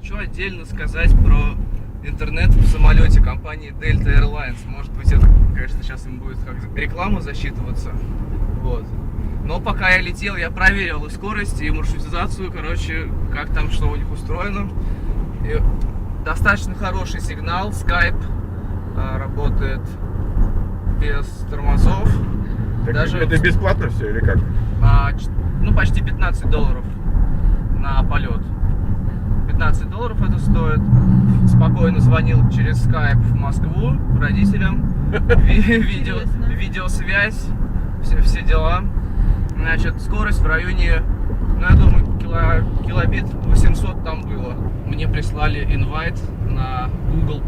Хочу отдельно сказать про интернет в самолете компании Delta Airlines. Может быть, это, конечно, сейчас им будет как реклама засчитываться. Вот. Но пока я летел, я проверил и скорость, и маршрутизацию, короче, как там, что у них устроено. И достаточно хороший сигнал. Skype работает без тормозов. Так Даже это бесплатно все или как? ну, почти $15 на полет. $15 это стоит. Спокойно звонил через Skype в Москву родителям. Видеосвязь, все дела. Значит, скорость в районе, ну, я думаю, килобит 800 там было. Мне прислали инвайт на Google+.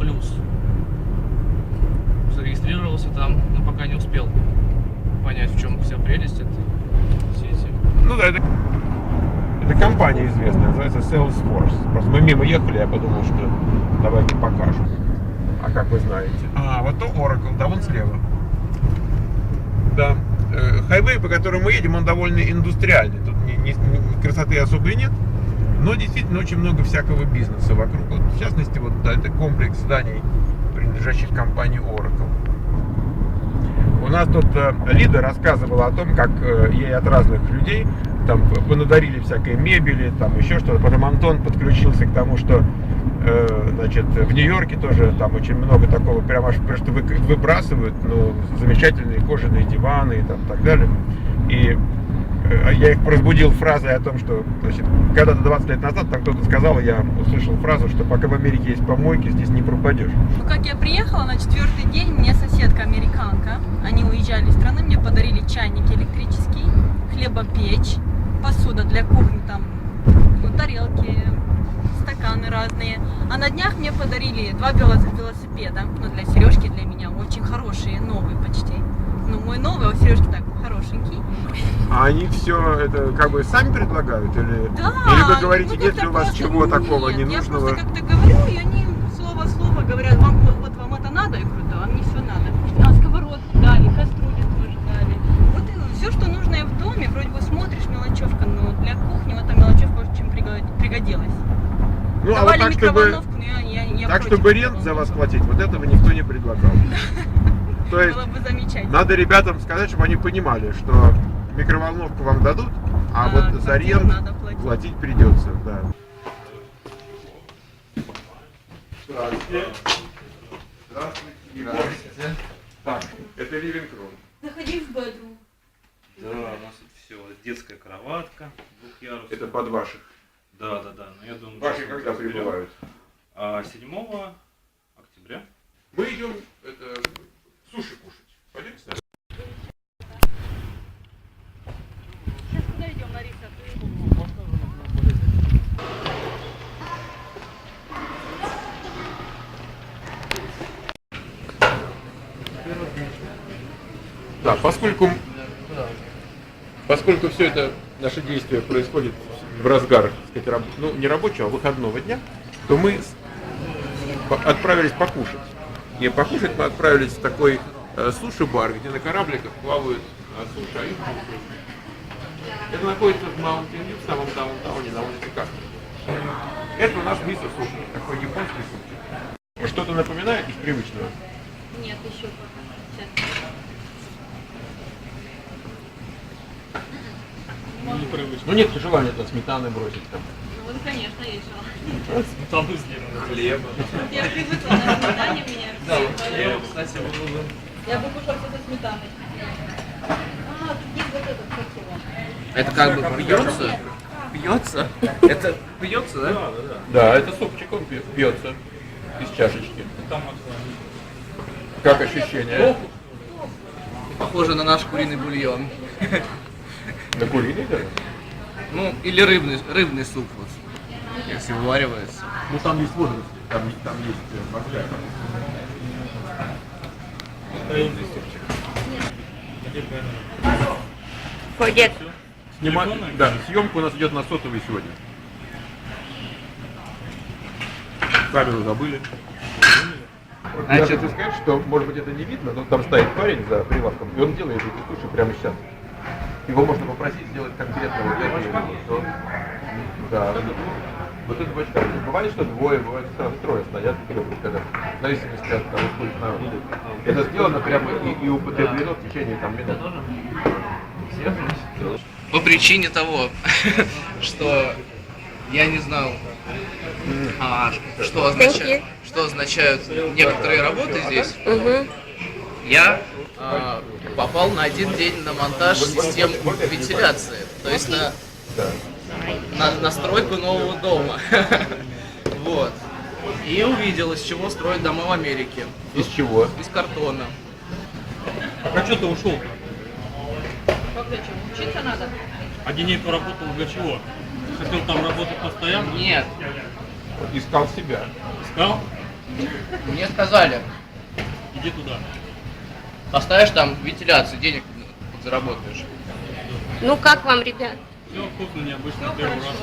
Зарегистрировался там, но пока не успел понять, в чем вся прелесть этой сети. Ну да, это компания известная, называется Salesforce. Просто мы мимо ехали, я подумал, что давайте покажем. А как вы знаете? Вот то Oracle, да, вон слева. Да. Хайвей, по которому мы едем, он довольно индустриальный. Тут красоты особой нет, но действительно очень много всякого бизнеса вокруг. Вот, в частности, вот да, это комплекс зданий, принадлежащих компании Oracle. У нас тут Лида рассказывала о том, как ей от разных людей там понадарили всякой мебели, там еще что-то. Потом Антон подключился к тому, что значит, в Нью-Йорке тоже там очень много такого, прямо аж просто выбрасывают, ну, замечательные кожаные диваны и там так далее. И я их разбудил фразой о том, что, значит, когда-то 20 лет назад там кто-то сказал, я услышал фразу, что пока в Америке есть помойки, здесь не пропадешь. Ну, как я приехала, на 4-й день мне соседка американка, они уезжали из страны, мне подарили чайник электрический, хлебопечь, посуда для кухни, там, ну, тарелки, стаканы разные. А на днях мне подарили 2 велосипеда, ну, для Сережки, для меня, очень хорошие, новые почти. Ну, мой новый, а у Сережки так, хорошенький. А они все это как бы сами предлагают? Или, Да, или вы говорите, ну, нет ли у вас чего такого нет, ненужного? я просто как-то говорю, и они слово в слово говорят, вам вот вам это надо? Я говорю, да, мне все надо. А сковородку дали, кастрюли тоже дали. Вот и все, что нужно в доме, вроде бы смотришь, мелочевка, но для кухни вот эта мелочевка очень пригодилась. Ну, Давали а вот так, чтобы, микроволновку, но я так, против чтобы рент за вас платить, вот этого никто не предлагал. То есть было бы замечательно. надо ребятам сказать, чтобы они понимали, что микроволновку вам дадут, а вот за рент платить придется. Да. Здравствуйте. Здравствуйте. Здравствуйте. Так, это living room. Заходи в bedroom. Да, у нас тут все. Детская кроватка двухъярусная. Это под ваших. Да. Но я думаю, Ваши когда прибывают? 7 октября. Мы идем суши кушать. Пойдемте с нами? Сейчас куда идем, Лариса? Да, поскольку все это наше действие происходит в разгар, так сказать, ну, не рабочего, а выходного дня, то мы отправились покушать. И покушать мы отправились в такой суши-бар, где на корабликах плавают суши. Это находится в Маунтин-Вью, в самом даунтауне, на улице Кастро. Это у нас мисо-суши, такой японский суши. Что-то напоминает из привычного? Нет, еще пока. Сейчас. Ну нет желания туда сметаны бросить там. Ну, конечно, есть желание. Сметану сделано. Хлеба. Вот я привыкла на сметане, меня Да, все хлеба, кстати, было бы. Я бы кушала все со сметаной. Тут есть вот этот, как его. Это как бы пьется? Пьется? Это пьется, да? Да, это супчик, он пьется из чашечки. Как ощущение? Похоже на наш куриный бульон. На куриный, да? Ну, или рыбный суп, вот, если вываривается. Ну там есть водоросли, там есть морская. Ходит. Да, съемка у нас идет на сотовый сегодня. Камеру забыли. Я хочу сказать, что, может быть, это не видно, но там стоит парень за прилавком, и он делает эти суши прямо сейчас. Его можно попросить сделать конкретно вот эти. Да. Вот это бочка. Бывает, что двое, бывает сразу трое стоят, когда в зависимости от того, сколько народу. Это сделано прямо и употреблено в течение там минут. По причине того, что я не знал, что означают некоторые работы здесь, я попал на один день на монтаж систем вентиляции, то есть на настройку нового дома. Вот. И увидел, из чего строят дома в Америке. Из чего? Из картона. А что ты ушел? Как зачем? Учиться надо? А денег поработал для чего? Хотел там работать постоянно? Нет, Искал себя. Искал? мне сказали, Иди туда. поставишь там вентиляцию, денег заработаешь. Ну как вам, ребят? Все вкусно, необычно, первый раз.